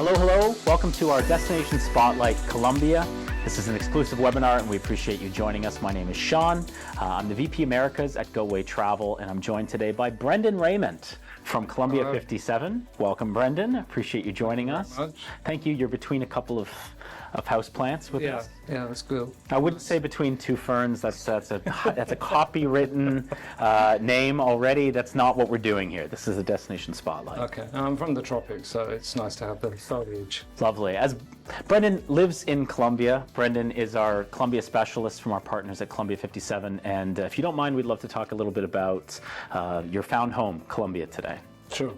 Hello, hello. Welcome to our Destination Spotlight Colombia. This is an exclusive webinar and we appreciate you joining us. My name is Sean. I'm the VP Americas at Goway Travel and I'm joined today by Brendan Raymond from Colombia 57. Welcome, Brendan. Appreciate you joining us. Thank you. You're between a couple of houseplants with us. Yeah, that's cool. I wouldn't say between two ferns. That's a copywritten name already. That's not what we're doing here. This is a Destination Spotlight. Okay, I'm from the tropics, so it's nice to have the foliage. Lovely. As Brendan lives in Colombia, Brendan is our Colombia specialist from our partners at Colombia 57. And if you don't mind, we'd love to talk a little bit about your found home, Colombia, today. Sure.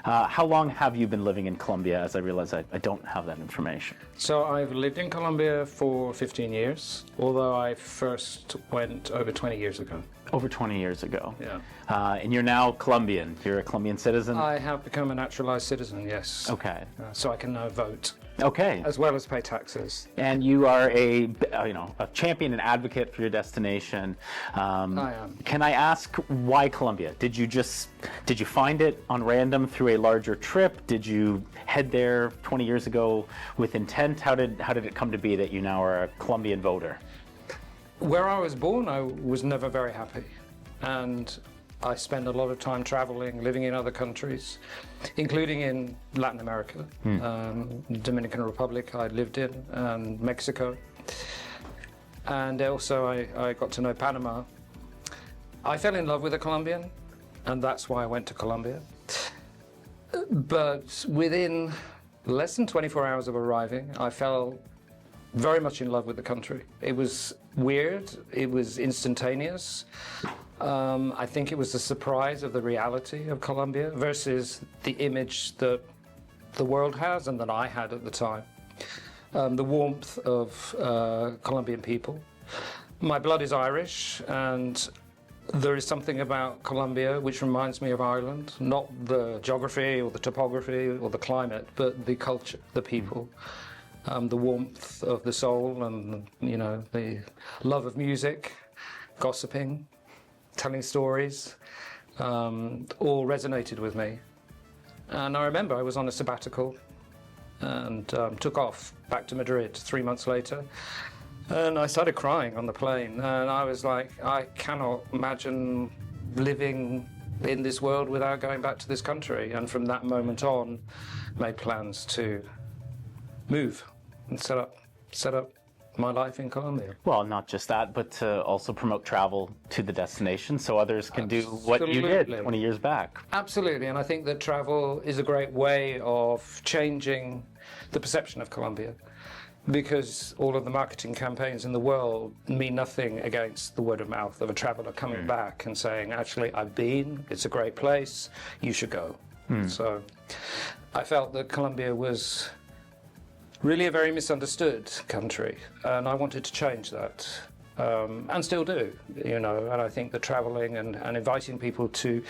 How long have you been living in Colombia, as I realize I don't have that information? So I've lived in Colombia for 15 years, although I first went over 20 years ago. Over 20 years ago. Yeah. And you're now Colombian. You're a Colombian citizen? I have become a naturalized citizen, yes. Okay. So I can now vote. Okay. As well as pay taxes. And you are a champion and advocate for your destination. I am. Can I ask why Colombia? Did you find it on random through a larger trip? Did you head there 20 years ago with intent? How did it come to be that you now are a Colombian voter? Where I was born, I was never very happy. And I spent a lot of time traveling, living in other countries, including in Latin America, Dominican Republic I lived in, and Mexico. And also I got to know Panama. I fell in love with a Colombian, and that's why I went to Colombia. But within less than 24 hours of arriving, I fell very much in love with the country. It was weird, it was instantaneous. I think it was the surprise of the reality of Colombia versus the image that the world has and that I had at the time. The warmth of Colombian people. My blood is Irish, and there is something about Colombia which reminds me of Ireland, not the geography or the topography or the climate, but the culture, the people. The warmth of the soul and, the love of music, gossiping, telling stories, all resonated with me. And I remember I was on a sabbatical and took off back to Madrid 3 months later. And I started crying on the plane. And I was like, I cannot imagine living in this world without going back to this country. And from that moment on, made plans to move and set up my life in Colombia. Well, not just that, but to also promote travel to the destination so others can do what you did 20 years back. Absolutely, and I think that travel is a great way of changing the perception of Colombia, because all of the marketing campaigns in the world mean nothing against the word of mouth of a traveler coming back and saying, actually, I've been, it's a great place, you should go. So I felt that Colombia was really a very misunderstood country, and I wanted to change that, and still do, and I think that traveling and inviting people to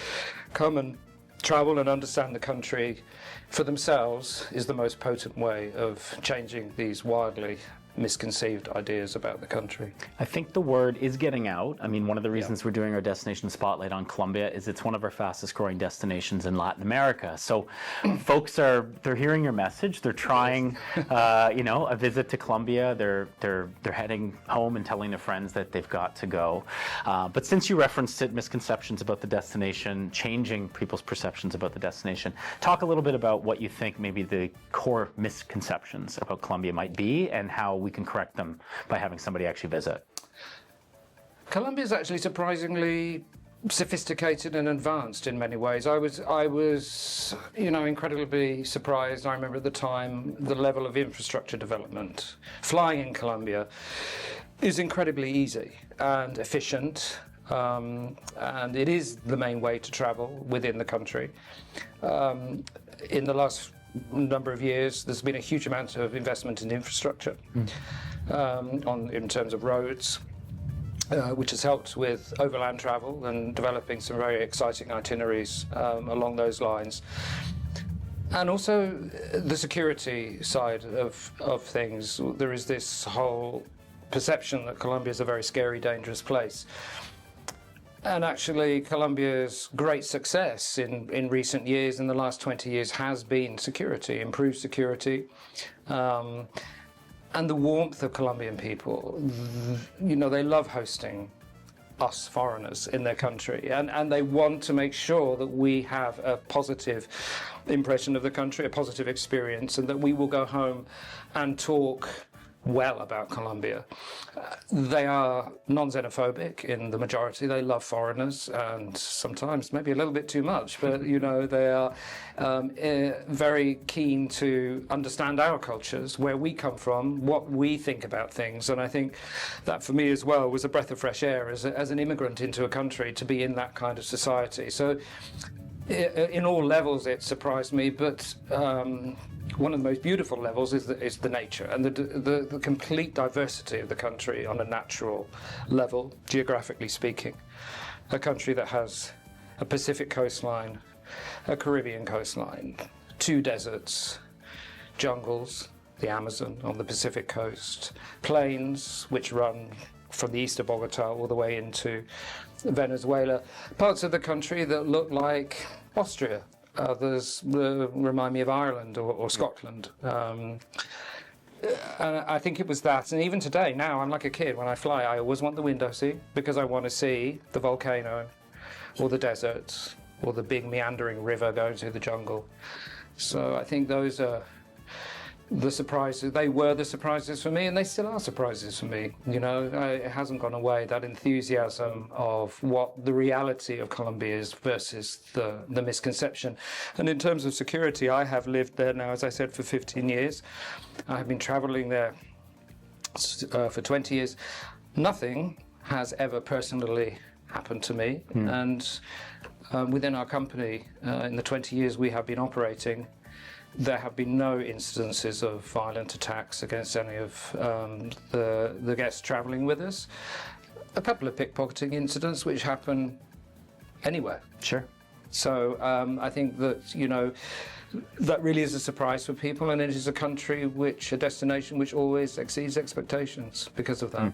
come and travel and understand the country for themselves is the most potent way of changing these wildly misconceived ideas about the country. I think the word is getting out. I mean, one of the reasons we're doing our Destination Spotlight on Colombia is it's one of our fastest growing destinations in Latin America. So folks they're hearing your message. They're trying, a visit to Colombia. They're heading home and telling their friends that they've got to go. But since you referenced it, misconceptions about the destination, changing people's perceptions about the destination, talk a little bit about what you think maybe the core misconceptions about Colombia might be and how we can correct them by having somebody actually visit. Colombia is actually surprisingly sophisticated and advanced in many ways. I was, incredibly surprised. I remember at the time the level of infrastructure development. Flying in Colombia is incredibly easy and efficient, and it is the main way to travel within the country. In the last number of years, there's been a huge amount of investment in infrastructure in terms of roads, which has helped with overland travel and developing some very exciting itineraries along those lines. And also the security side of things. There is this whole perception that Colombia is a very scary, dangerous place. And actually, Colombia's great success in recent years, in the last 20 years, has been security, improved security. And the warmth of Colombian people, you know, they love hosting us foreigners in their country, and they want to make sure that we have a positive impression of the country, a positive experience, and that we will go home and talk well about Colombia. They are non-xenophobic in the majority. They love foreigners, and sometimes maybe a little bit too much, but you know, they are very keen to understand our cultures, where we come from, what we think about things. And I think that for me as well was a breath of fresh air as an immigrant into a country, to be in that kind of society. So in all levels it surprised me, but one of the most beautiful levels is the nature and the complete diversity of the country on a natural level, geographically speaking. A country that has a Pacific coastline, a Caribbean coastline, 2 deserts, jungles, the Amazon on the Pacific coast, plains which run from the east of Bogota all the way into Venezuela, parts of the country that look like Austria. Others remind me of Ireland or Scotland. And I think it was that. And even today, now, I'm like a kid. When I fly, I always want the window seat, because I want to see the volcano or the desert or the big meandering river going through the jungle. So I think those are the surprises. They were the surprises for me, and they still are surprises for me. You know, it hasn't gone away, that enthusiasm of what the reality of Colombia is versus the misconception. And in terms of security, I have lived there now, as I said, for 15 years. I have been traveling there for 20 years. Nothing has ever personally happened to me. And within our company, in the 20 years we have been operating, there have been no incidences of violent attacks against any of the guests travelling with us. A couple of pickpocketing incidents which happen anywhere. Sure. So I think that, you know, that really is a surprise for people, and it is a country a destination which always exceeds expectations because of that.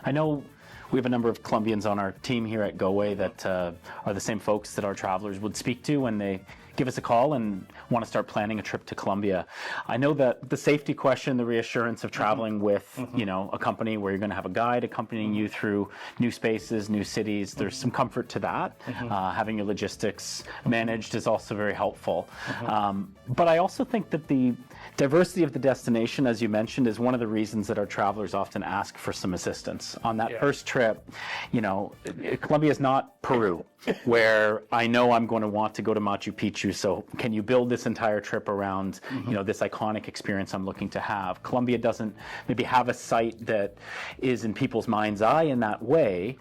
I know we have a number of Colombians on our team here at Goway that are the same folks that our travelers would speak to when they give us a call and want to start planning a trip to Colombia. I know that the safety question, the reassurance of traveling with, you know, a company where you're going to have a guide accompanying you through new spaces, new cities, there's some comfort to that. Having your logistics managed is also very helpful. But I also think that the diversity of the destination, as you mentioned, is one of the reasons that our travelers often ask for some assistance. On that first trip, you know, Colombia is not Peru, where I know I'm going to want to go to Machu Picchu, so can you build this entire trip around, you know, this iconic experience I'm looking to have? Colombia doesn't maybe have a site that is in people's mind's eye in that way,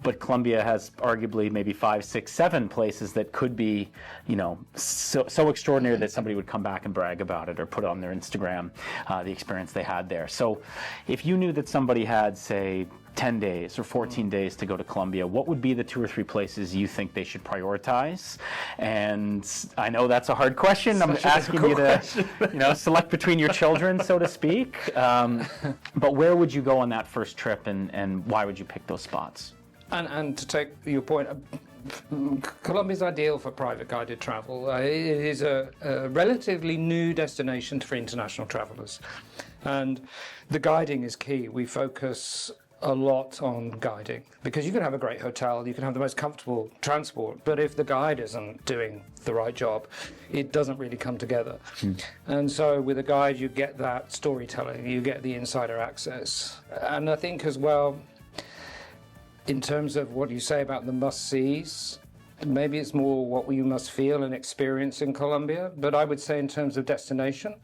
but Colombia has arguably maybe 5, 6, 7 places that could be, you know, so extraordinary that somebody would come back and brag about it or put it on their Instagram, the experience they had there. So if you knew that somebody had, say, 10 days or 14 days to go to Colombia, what would be the 2 or 3 places you think they should prioritize? And I know that's a hard question. I'm asking you to, you know, select between your children, so to speak. But where would you go on that first trip, and why would you pick those spots? And to take your point, Colombia is ideal for private guided travel. It is a relatively new destination for international travellers, and the guiding is key. We focus a lot on guiding, because you can have a great hotel, you can have the most comfortable transport, but if the guide isn't doing the right job, it doesn't really come together. And so with a guide, you get that storytelling, you get the insider access. And I think as well, in terms of what you say about the must-sees, maybe it's more what you must feel and experience in Colombia, but I would say in terms of destination,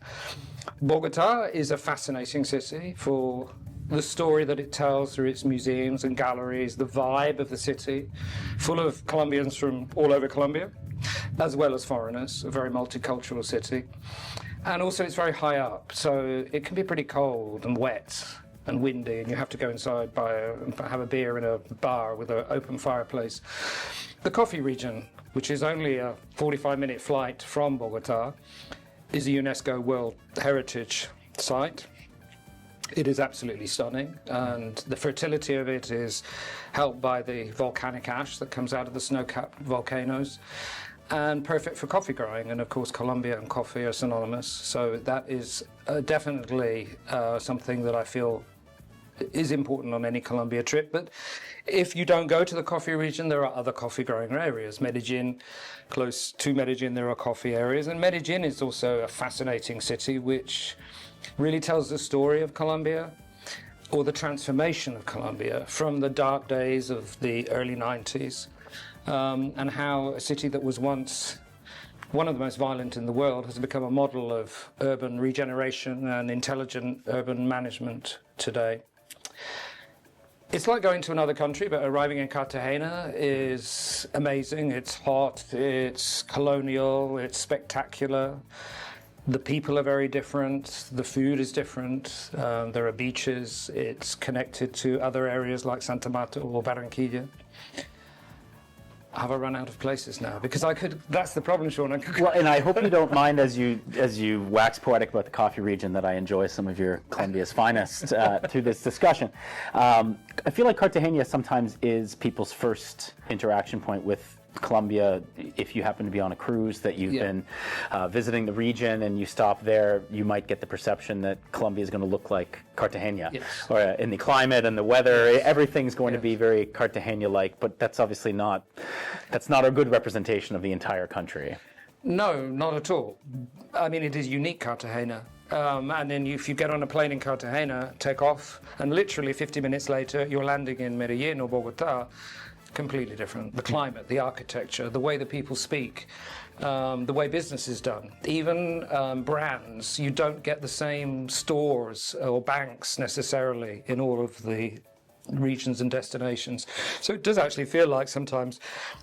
Bogota is a fascinating city for the story that it tells through its museums and galleries, the vibe of the city, full of Colombians from all over Colombia, as well as foreigners, a very multicultural city. And also it's very high up, so it can be pretty cold and wet and windy, and you have to go inside have a beer in a bar with an open fireplace. The coffee region, which is only a 45-minute flight from Bogota, is a UNESCO World Heritage Site. It is absolutely stunning, and the fertility of it is helped by the volcanic ash that comes out of the snow-capped volcanoes, and perfect for coffee growing. And of course, Colombia and coffee are synonymous, so that is definitely something that I feel is important on any Colombia trip. But if you don't go to the coffee region, there are other coffee growing areas. Medellin, close to Medellin, there are coffee areas, and Medellin is also a fascinating city which really tells the story of Colombia, or the transformation of Colombia from the dark days of the early 90s, and how a city that was once one of the most violent in the world has become a model of urban regeneration and intelligent urban management today. It's like going to another country, but arriving in Cartagena is amazing. It's hot, it's colonial, it's spectacular. The people are very different, the food is different, there are beaches, it's connected to other areas like Santa Marta or Barranquilla. Have I run out of places now? Because that's the problem, Sean. Well, and I hope you don't mind as you wax poetic about the coffee region that I enjoy some of your Colombia's finest through this discussion. I feel like Cartagena sometimes is people's first interaction point with Colombia. If you happen to be on a cruise that you've been visiting the region and you stop there, you might get the perception that Colombia is going to look like Cartagena, or in the climate and the weather, everything's going to be very Cartagena-like. But that's obviously not a good representation of the entire country. No, not at all. I mean, it is unique, Cartagena. And then if you get on a plane in Cartagena, take off, and literally 50 minutes later, you're landing in Medellin or Bogota. Completely different. The climate, the architecture, the way the people speak, the way business is done, even brands. You don't get the same stores or banks necessarily in all of the regions and destinations. So it does actually feel like sometimes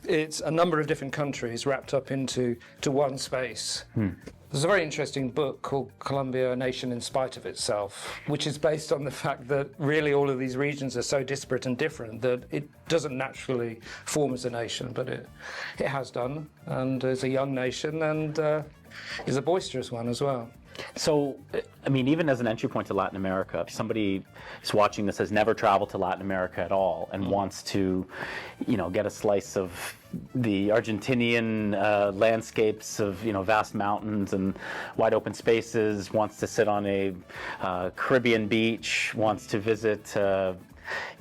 it's a number of different countries wrapped up into one space. There's a very interesting book called Colombia, a Nation in Spite of Itself, which is based on the fact that really all of these regions are so disparate and different that it doesn't naturally form as a nation, but it has done, and is a young nation, and is a boisterous one as well. So, I mean, even as an entry point to Latin America, if somebody is watching this has never traveled to Latin America at all and wants to, get a slice of the Argentinian landscapes of, vast mountains and wide open spaces, wants to sit on a Caribbean beach, wants to visit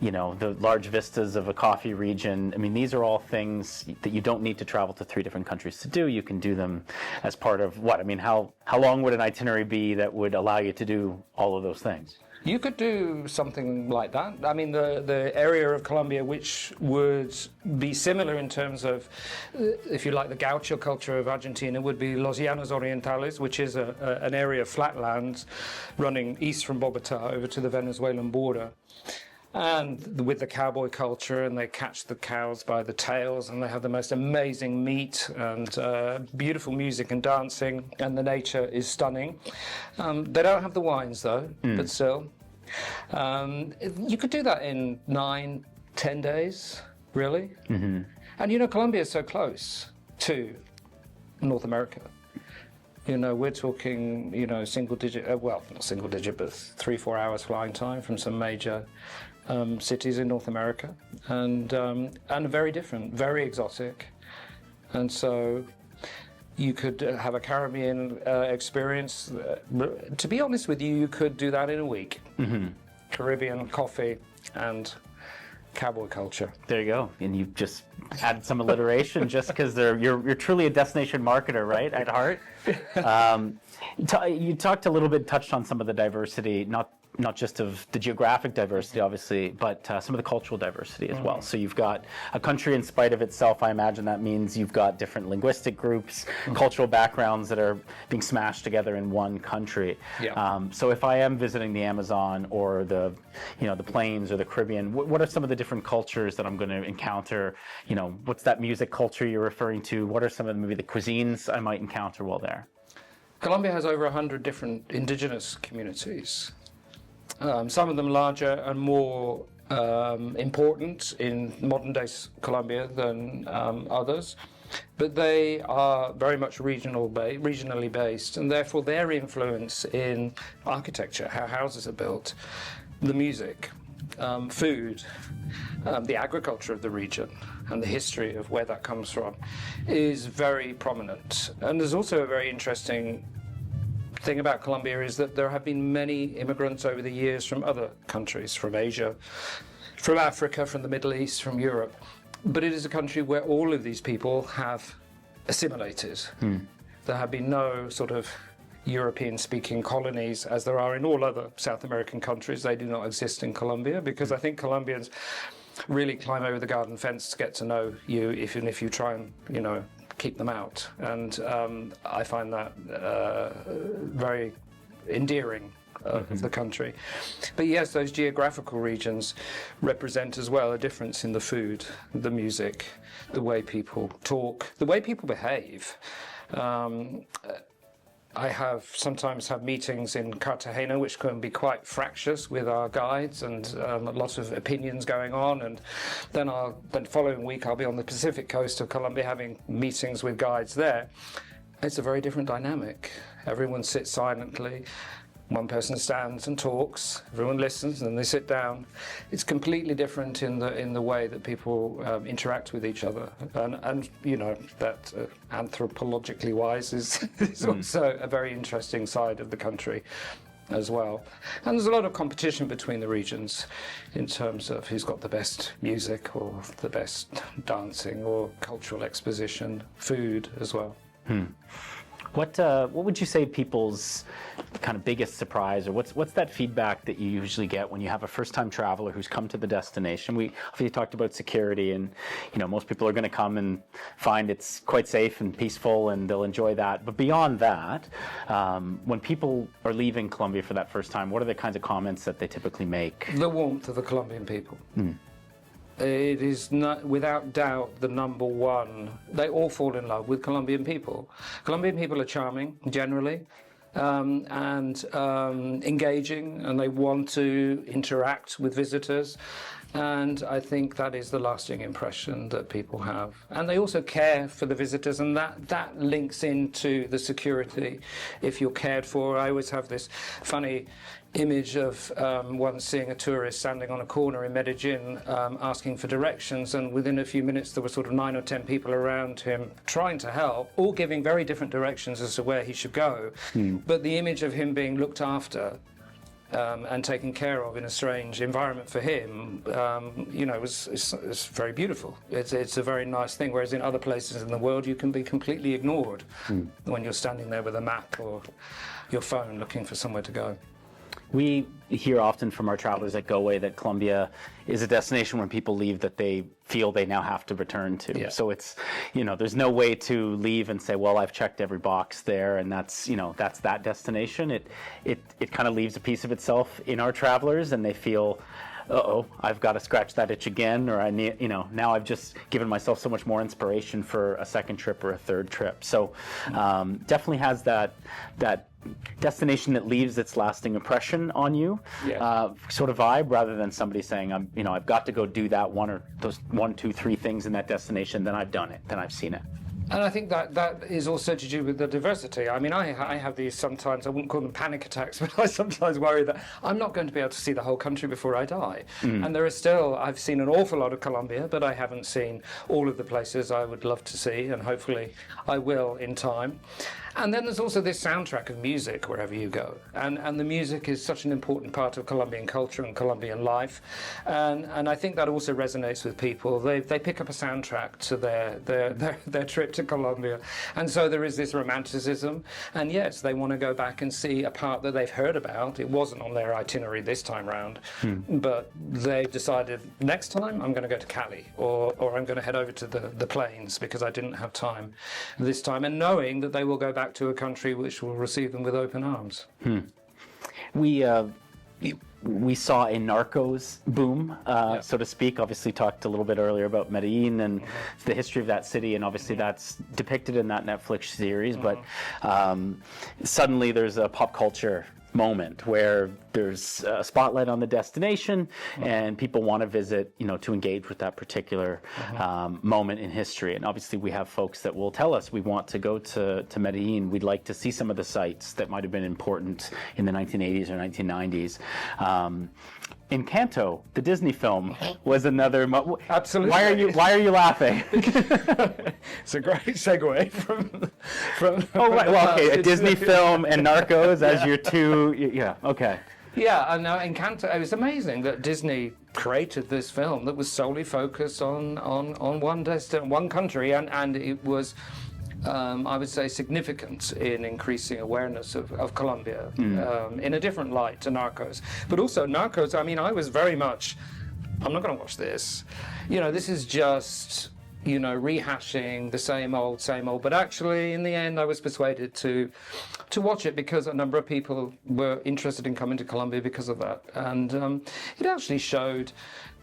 the large vistas of a coffee region. I mean, these are all things that you don't need to travel to 3 different countries to do. You can do them as part of what? I mean, how long would an itinerary be that would allow you to do all of those things? You could do something like that. I mean, the area of Colombia which would be similar in terms of, if you like, the gaucho culture of Argentina would be Los Llanos Orientales, which is an area of flatlands running east from Bogota over to the Venezuelan border. And with the cowboy culture, and they catch the cows by the tails, and they have the most amazing meat and beautiful music and dancing, and the nature is stunning. They don't have the wines though, but still. You could do that in 9-10 days, really. Mm-hmm. And Colombia is so close to North America. We're talking, single digit, well, not single digit, but 3-4 hours flying time from some major cities in North America, and very different, very exotic. And so you could have a Caribbean experience. To be honest with you, you could do that in a week. Mm-hmm. Caribbean coffee and cowboy culture. There you go. And you just added some alliteration just because you're truly a destination marketer, right, at heart? You touched on some of the diversity, not just of the geographic diversity, obviously, but some of the cultural diversity as well. So you've got a country in spite of itself. I imagine that means you've got different linguistic groups, cultural backgrounds that are being smashed together in one country. Yeah. So if I am visiting the Amazon or the plains or the Caribbean, what are some of the different cultures that I'm going to encounter? What's that music culture you're referring to? What are some of maybe the cuisines I might encounter while there? Colombia has over 100 different indigenous communities. Some of them larger and more important in modern day Colombia than others. but they are very much regionally based, and therefore their influence in architecture, how houses are built, the music, food, the agriculture of the region, and the history of where that comes from is very prominent. And there's also a very interesting thing about Colombia is that there have been many immigrants over the years from other countries, from Asia, from Africa, from the Middle East, from Europe. But it is a country where all of these people have assimilated. There have been no sort of European-speaking colonies as there are in all other South American countries. They do not exist in Colombia because I think Colombians really climb over the garden fence to get to know you, even if you try and, keep them out. And I find that very endearing of the country. But yes, those geographical regions represent as well a difference in the food, the music, the way people talk, the way people behave. I sometimes have meetings in Cartagena which can be quite fractious with our guides and a lot of opinions going on, and then the following week I'll be on the Pacific coast of Colombia having meetings with guides there. It's a very different dynamic. Everyone sits silently. One person stands and talks, everyone listens, and then they sit down. It's completely different in the way that people interact with each other. And that anthropologically wise is also a very interesting side of the country as well. And there's a lot of competition between the regions in terms of who's got the best music or the best dancing or cultural exposition, food as well. What would you say people's kind of biggest surprise, or what's that feedback that you usually get when you have a first-time traveler who's come to the destination? We obviously talked about security, and most people are going to come and find it's quite safe and peaceful, and they'll enjoy that. But beyond that, when people are leaving Colombia for that first time, what are the kinds of comments that they typically make? The warmth of the Colombian people. It is not, without doubt, the number one. They all fall in love with Colombian people. Colombian people are charming, generally, and engaging, and they want to interact with visitors. And I think that is the lasting impression that people have. And they also care for the visitors, and that links into the security. If you're cared for, I always have this funny image of once seeing a tourist standing on a corner in Medellin asking for directions, and within a few minutes there were sort of 9 or 10 people around him trying to help, all giving very different directions as to where he should go. But the image of him being looked after and taken care of in a strange environment for him, it's very beautiful. It's a very nice thing, whereas in other places in the world you can be completely ignored when you're standing there with a map or your phone looking for somewhere to go. We hear often from our travelers at Goway that Colombia is a destination when people leave that they feel they now have to return to. Yeah. So it's, there's no way to leave and say, well, I've checked every box there, and that's that destination. It kind of leaves a piece of itself in our travelers, and they feel, uh-oh, I've got to scratch that itch again, or I need, now I've just given myself so much more inspiration for a second trip or a third trip. So definitely has that destination that leaves its lasting impression on you, sort of vibe, rather than somebody saying, I've got to go do that one or those 1, 2, 3 things in that destination, then I've done it, then I've seen it. And I think that is also to do with the diversity. I mean, I have these sometimes, I wouldn't call them panic attacks, but I sometimes worry that I'm not going to be able to see the whole country before I die. And there are still, I've seen an awful lot of Colombia, but I haven't seen all of the places I would love to see, and hopefully I will in time. And then there's also this soundtrack of music wherever you go. And the music is such an important part of Colombian culture and Colombian life. And I think that also resonates with people. They pick up a soundtrack to their trip to Colombia. And so there is this romanticism. And yes, they want to go back and see a part that they've heard about. It wasn't on their itinerary this time round. But they decided, next time I'm going to go to Cali, or I'm going to head over to the plains because I didn't have time this time. And knowing that they will go back to a country which will receive them with open arms. We saw a Narcos boom, so to speak. Obviously talked a little bit earlier about Medellin and the history of that city, and obviously that's depicted in that Netflix series, but suddenly there's a pop culture moment where there's a spotlight on the destination and people want to visit, to engage with that particular moment in history. And obviously we have folks that will tell us we want to go to Medellin. We'd like to see some of the sites that might have been important in the 1980s or 1990s. Encanto, the Disney film, was another. Absolutely. Why are you laughing? It's a great segue from. Oh right. Well, okay. A Disney film and Narcos as your two. Yeah. Okay. Yeah, and Encanto. It was amazing that Disney created this film that was solely focused on one country, and it was. I would say significant in increasing awareness of Colombia in a different light to Narcos. But also Narcos, I mean, I was very much, I'm not going to watch this. This is just, rehashing the same old. But actually, in the end, I was persuaded to watch it because a number of people were interested in coming to Colombia because of that. And it actually showed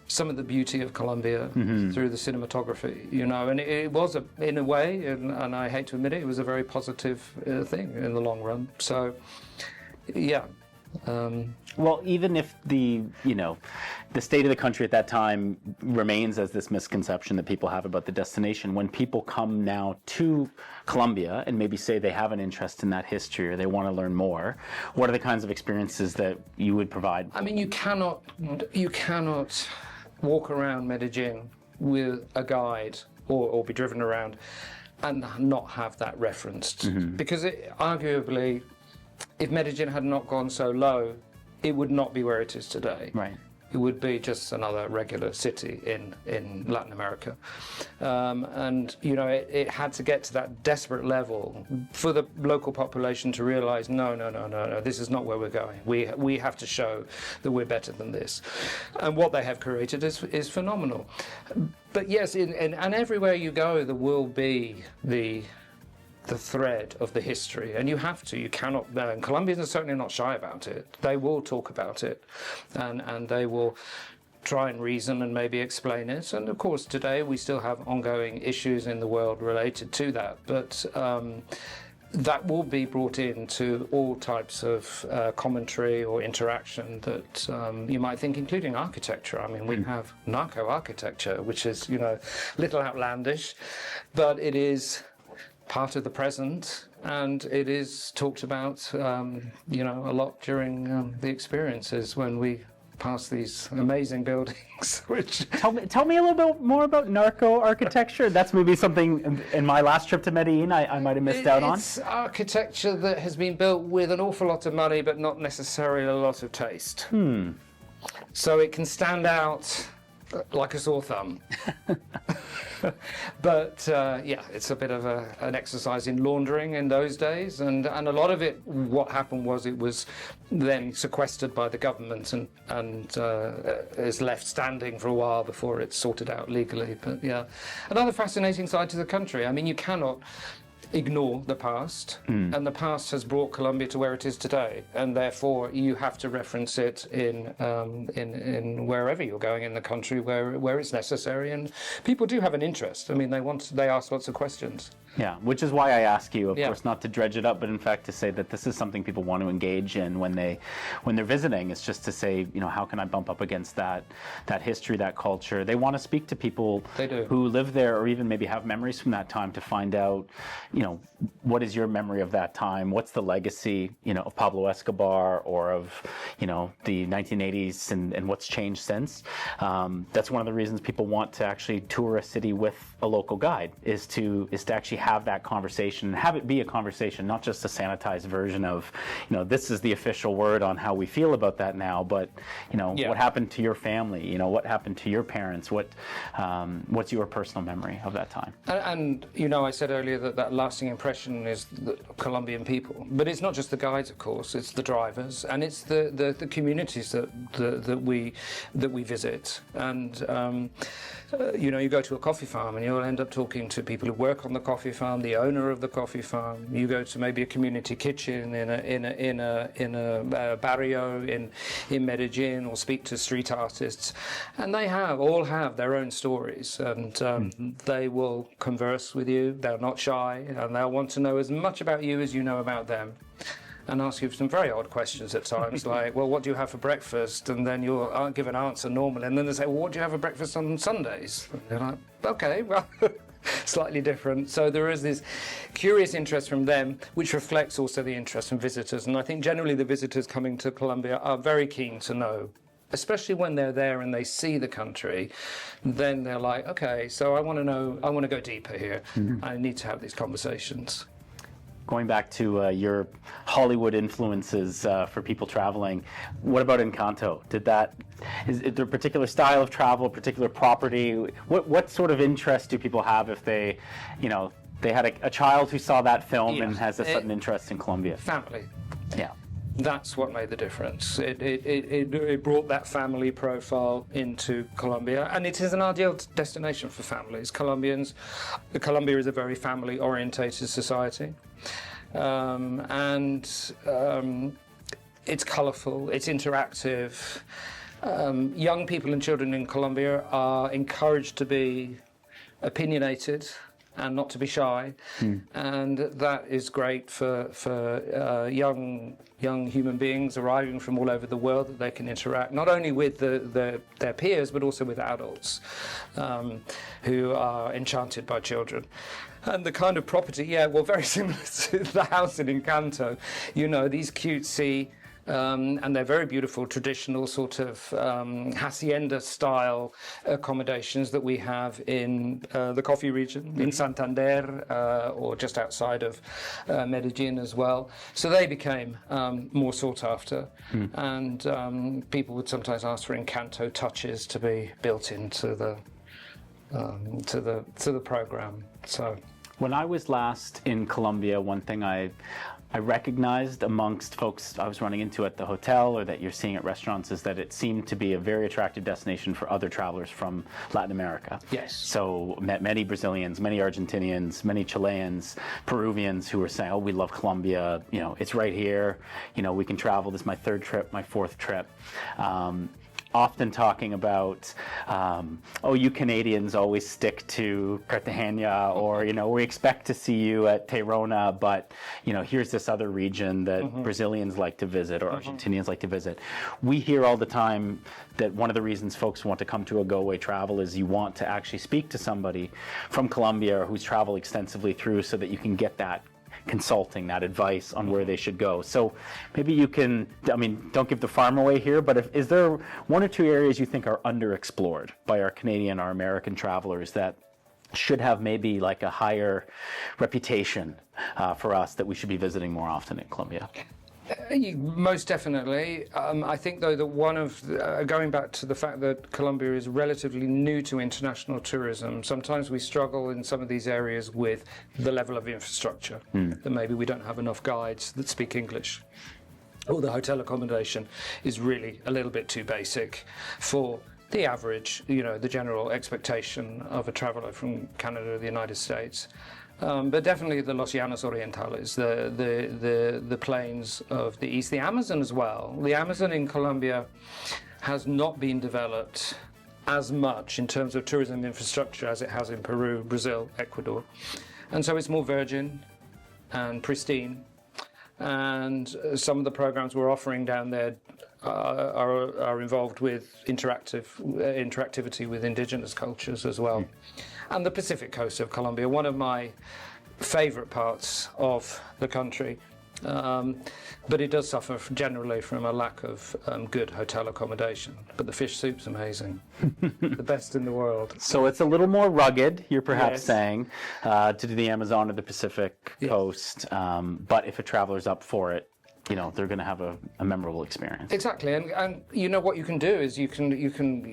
some of the beauty of Colombia through the cinematography, and it was, in a way, and I hate to admit it, it was a very positive thing in the long run. So, yeah. Well, even if the state of the country at that time remains as this misconception that people have about the destination, when people come now to Colombia and maybe say they have an interest in that history or they want to learn more, what are the kinds of experiences that you would provide? I mean, you cannot walk around Medellin with a guide or be driven around and not have that referenced. Because arguably, if Medellin had not gone so low, it would not be where it is today. Right. It would be just another regular city in Latin America. And, it had to get to that desperate level for the local population to realize, no, this is not where we're going. We have to show that we're better than this. And what they have created is phenomenal. But yes, and everywhere you go, there will be the thread of the history, and you have to. You cannot. And Colombians are certainly not shy about it. They will talk about it, and they will try and reason and maybe explain it. And of course, today we still have ongoing issues in the world related to that. But that will be brought into all types of commentary or interaction that you might think, including architecture. I mean, we have narco-architecture, which is, little outlandish, but it is part of the present, and it is talked about, a lot during the experiences when we pass these amazing buildings. Which tell me a little bit more about narco architecture. That's maybe something in my last trip to Medellin I might have missed out on. It's architecture that has been built with an awful lot of money, but not necessarily a lot of taste. So it can stand out like a sore thumb. But it's a bit of an exercise in laundering in those days, and a lot of it, what happened was it was then sequestered by the government and is left standing for a while before it's sorted out legally. But yeah, another fascinating side to the country. I mean, you cannot ignore the past, and the past has brought Colombia to where it is today, and therefore you have to reference it in wherever you're going in the country where it's necessary. And people do have an interest. I mean, they ask lots of questions. Yeah, which is why I ask you, of course, not to dredge it up, but in fact to say that this is something people want to engage in when they're visiting. It's just to say, how can I bump up against that history, that culture? They want to speak to people who live there, or even maybe have memories from that time, to find out, what is your memory of that time? What's the legacy, of Pablo Escobar, or of, the 1980s and what's changed since? That's one of the reasons people want to actually tour a city with a local guide, is to actually have that conversation and have it be a conversation, not just a sanitized version of, this is the official word on how we feel about that now, but, what happened to your family? What happened to your parents? What's your personal memory of that time? And I said earlier that lasting impression is the Colombian people, but it's not just the guides, of course. It's the drivers, and it's the communities that we visit. And you go to a coffee farm and you'll end up talking to people who work on the coffee farm, the owner of the coffee farm. You go to maybe a community kitchen in a barrio in Medellin, or speak to street artists, and they all have their own stories, and they will converse with you. They're not shy, and they'll want to know as much about you as you know about them. and ask you some very odd questions at times, like, well, what do you have for breakfast? And then you'll give an answer normally, and then they say, well, what do you have for breakfast on Sundays? And you're like, okay, well, slightly different. So there is this curious interest from them, which reflects also the interest from visitors. And I think generally the visitors coming to Colombia are very keen to know, especially when they're there and they see the country, then they're like, okay, so I want to know, I want to go deeper here. I need to have these conversations. Going back to your Hollywood influences for people traveling, what about Encanto? Is there a particular style of travel, a particular property? What sort of interest do people have if they had a child who saw that film and has a sudden interest in Colombia? Family. Yeah. That's what made the difference. It brought that family profile into Colombia, and it is an ideal destination for families. Colombia is a very family-orientated society, and it's colourful, it's interactive. Young people and children in Colombia are encouraged to be opinionated and not to be shy, and that is great for young human beings arriving from all over the world, that they can interact not only with their peers but also with adults who are enchanted by children. And the kind of property, very similar to the house in Encanto, these cutesy and they're very beautiful, traditional sort of hacienda-style accommodations that we have in the coffee region, in Santander, or just outside of Medellin as well. So they became more sought after, and people would sometimes ask for Encanto touches to be built into the program. So, when I was last in Colombia, one thing I recognized amongst folks I was running into at the hotel or that you're seeing at restaurants is that it seemed to be a very attractive destination for other travelers from Latin America. Yes. So met many Brazilians, many Argentinians, many Chileans, Peruvians who were saying, oh, we love Colombia, it's right here, we can travel, this is my third trip, my fourth trip. Often talking about, you Canadians always stick to Cartagena, or, we expect to see you at Tayrona, but, here's this other region that Brazilians like to visit or Argentinians like to visit. We hear all the time that one of the reasons folks want to come to a Goway travel is you want to actually speak to somebody from Colombia who's traveled extensively through so that you can get that consulting, that advice on where they should go. So maybe you can, don't give the farm away here, but is there one or two areas you think are underexplored by our Canadian or American travelers that should have maybe like a higher reputation for us that we should be visiting more often in Colombia? Most definitely. I think, though, that going back to the fact that Colombia is relatively new to international tourism, sometimes we struggle in some of these areas with the level of infrastructure, that maybe we don't have enough guides that speak English. Or the hotel accommodation is really a little bit too basic for the average, the general expectation of a traveller from Canada or the United States. But definitely the Los Llanos Orientales, the plains of the east, the Amazon as well. The Amazon in Colombia has not been developed as much in terms of tourism infrastructure as it has in Peru, Brazil, Ecuador. And so it's more virgin and pristine. And some of the programs we're offering down there are involved with interactivity with indigenous cultures as well. And the Pacific coast of Colombia, one of my favorite parts of the country, but it does suffer generally from a lack of good hotel accommodation. But the fish soup's amazing, the best in the world. So it's a little more rugged, you're perhaps saying, to do the Amazon or the Pacific coast, but if a traveler's up for it, they're going to have a memorable experience. Exactly, and what you can do is you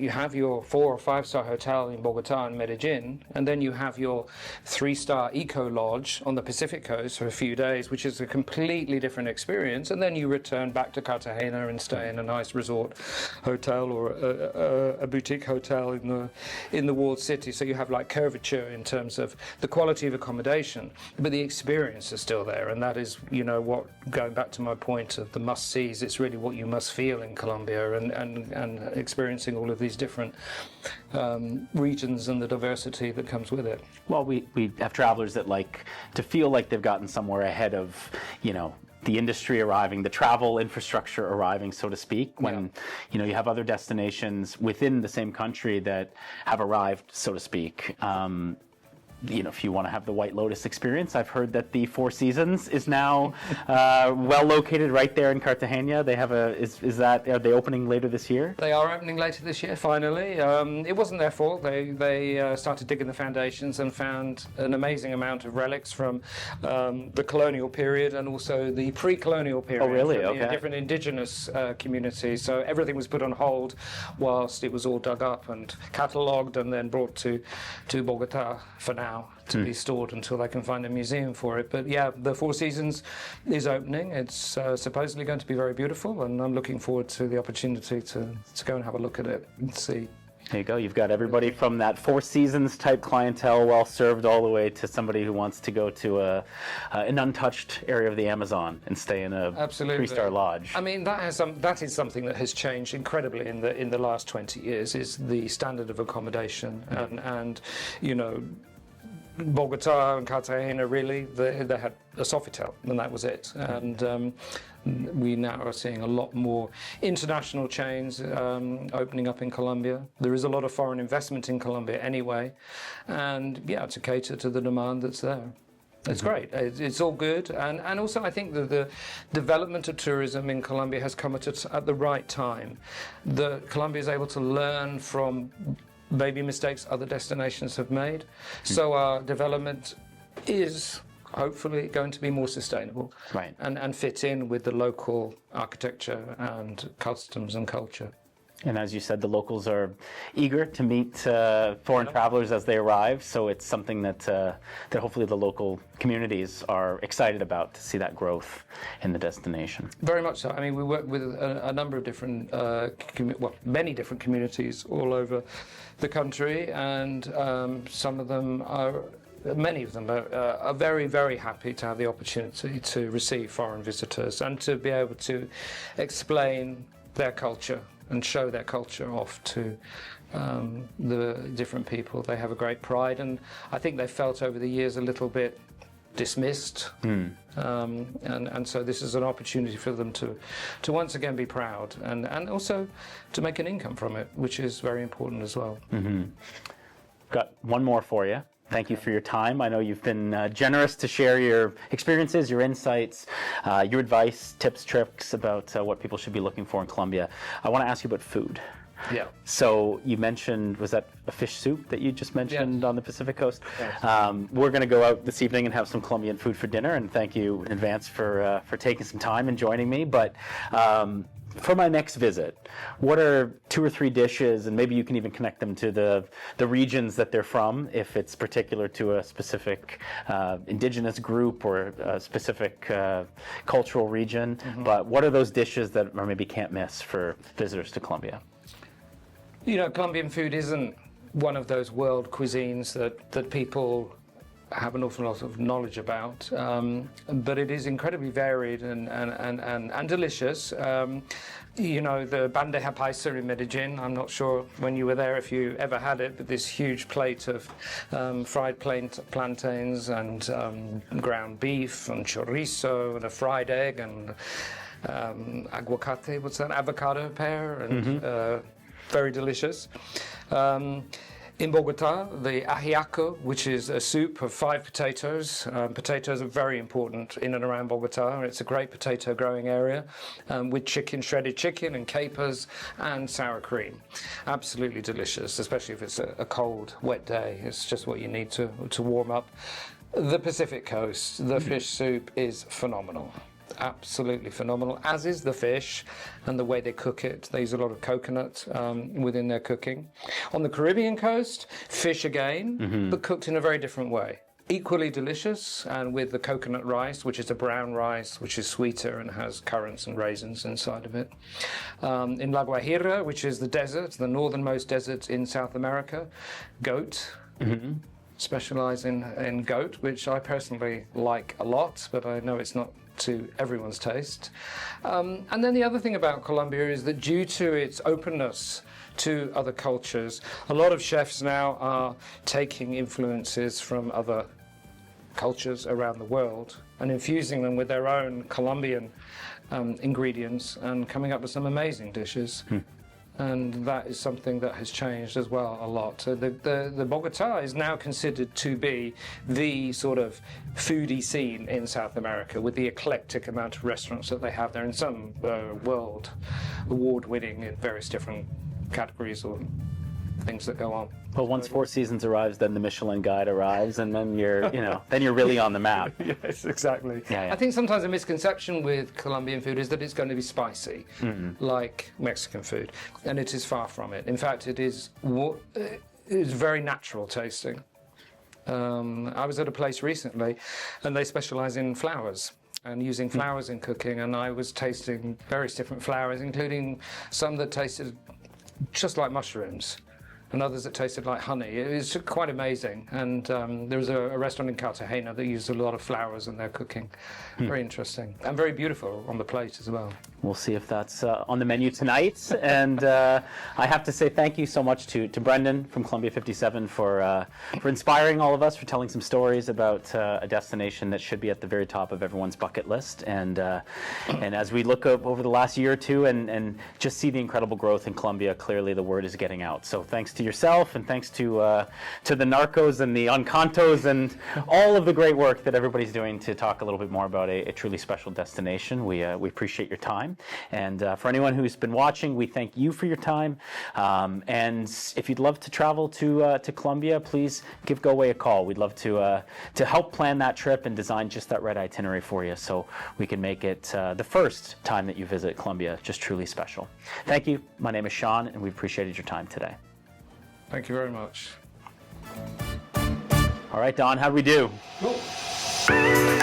have your 4 or 5 star hotel in Bogota and Medellin, and then you have your 3-star eco lodge on the Pacific coast for a few days, which is a completely different experience, and then you return back to Cartagena and stay in a nice resort hotel or a boutique hotel in the walled city. So you have like curvature in terms of the quality of accommodation, but the experience is still there, and that is what, going back to my point of the must-sees, it's really what you must feel in Colombia, and experiencing all of these different regions and the diversity that comes with it. Well, we have travelers that like to feel like they've gotten somewhere ahead of, the industry arriving, the travel infrastructure arriving, so to speak, when you have other destinations within the same country that have arrived, so to speak. If you want to have the White Lotus experience, I've heard that the Four Seasons is now well located right there in Cartagena. They have are they opening later this year? They are opening later this year, finally. It wasn't their fault. They started digging the foundations and found an amazing amount of relics from the colonial period and also the pre-colonial period. Oh, really? From, Okay. different indigenous communities. So everything was put on hold whilst it was all dug up and catalogued and then brought to Bogota for now to be stored until they can find a museum for it. But yeah, the Four Seasons is opening. It's supposedly going to be very beautiful, and I'm looking forward to the opportunity to go and have a look at it and see. There you go. You've got everybody from that Four Seasons type clientele, well served, all the way to somebody who wants to go to an untouched area of the Amazon and stay in a Absolutely. 3-star lodge. I mean, that is something that has changed incredibly in the last 20 years. Is the standard of accommodation and Bogota and Cartagena, really, they had a Sofitel, and that was it. And we now are seeing a lot more international chains opening up in Colombia. There is a lot of foreign investment in Colombia anyway, and to cater to the demand that's there. It's great. It's all good, and also I think that the development of tourism in Colombia has come at the right time. Colombia is able to learn from maybe mistakes other destinations have made. So our development is hopefully going to be more sustainable, Right. and fit in with the local architecture and customs and culture. And as you said, the locals are eager to meet foreign travelers as they arrive, so it's something that hopefully the local communities are excited about, to see that growth in the destination. Very much so. I mean, we work with a number of different, many different communities all over the country, and many of them are very, very happy to have the opportunity to receive foreign visitors and to be able to explain their culture and show their culture off to the different people. They have a great pride, and I think they felt over the years a little bit dismissed, and so this is an opportunity for them to once again be proud and also to make an income from it, which is very important as well. Got one more for you. Thank you for your time. I know you've been generous to share your experiences, your insights, your advice, tips, tricks about what people should be looking for in Colombia. I want to ask you about food. Yeah. So you mentioned, was that a fish soup that you just mentioned on the Pacific Coast? Yes. We're going to go out this evening and have some Colombian food for dinner, and thank you in advance for taking some time and joining me. But for my next visit, what are 2 or 3 dishes, and maybe you can even connect them to the regions that they're from, if it's particular to a specific indigenous group or a specific cultural region. But what are those dishes that or maybe can't miss for visitors to Colombia? Colombian food isn't one of those world cuisines that people have an awful lot of knowledge about, but it is incredibly varied and delicious. The bandeja paisa in Medellin, I'm not sure when you were there if you ever had it, but this huge plate of fried plantains and ground beef and chorizo and a fried egg and aguacate, what's that, avocado pear, and very delicious. In Bogota, the ajiaco, which is a soup of 5 potatoes. Potatoes are very important in and around Bogota. It's a great potato growing area with shredded chicken and capers and sour cream. Absolutely delicious, especially if it's a cold, wet day. It's just what you need to warm up. The Pacific Coast, the fish soup is phenomenal. Absolutely phenomenal, as is the fish and the way they cook it. They use a lot of coconut within their cooking. On the Caribbean coast, fish again, but cooked in a very different way. Equally delicious, and with the coconut rice, which is a brown rice, which is sweeter and has currants and raisins inside of it. In La Guajira, which is the desert, the northernmost desert in South America, goat. Specialise in goat, which I personally like a lot, but I know it's not to everyone's taste. And then the other thing about Colombia is that due to its openness to other cultures, a lot of chefs now are taking influences from other cultures around the world and infusing them with their own Colombian ingredients and coming up with some amazing dishes. And that is something that has changed as well a lot. So the Bogota is now considered to be the sort of foodie scene in South America, with the eclectic amount of restaurants that they have there, and some world award-winning in various different categories or things that go on. Well, once Four Seasons arrives, then the Michelin Guide arrives, and then you're, then you're really on the map. Yes, exactly. Yeah. I think sometimes a misconception with Colombian food is that it's going to be spicy, like Mexican food, and it is far from it. In fact, it is very natural tasting. I was at a place recently, and they specialize in flowers and using flowers in cooking, and I was tasting various different flowers, including some that tasted just like mushrooms, and others that tasted like honey. It was quite amazing. And there was a restaurant in Cartagena that used a lot of flowers in their cooking. Very interesting. And very beautiful on the plate as well. We'll see if that's on the menu tonight. And I have to say thank you so much to Brendan from Columbia 57 for inspiring all of us, for telling some stories about a destination that should be at the very top of everyone's bucket list. And as we look up over the last year or two and just see the incredible growth in Colombia, clearly the word is getting out. So thanks to yourself, and thanks to the Narcos and the Encantos and all of the great work that everybody's doing to talk a little bit more about a truly special destination. We appreciate your time. And for anyone who's been watching, we thank you for your time. And if you'd love to travel to Colombia, please give Goway a call. We'd love to help plan that trip and design just that right itinerary for you, so we can make it the first time that you visit Colombia just truly special. Thank you. My name is Sean, and we appreciated your time today. Thank you very much. All right, Don, how'd we do? Cool.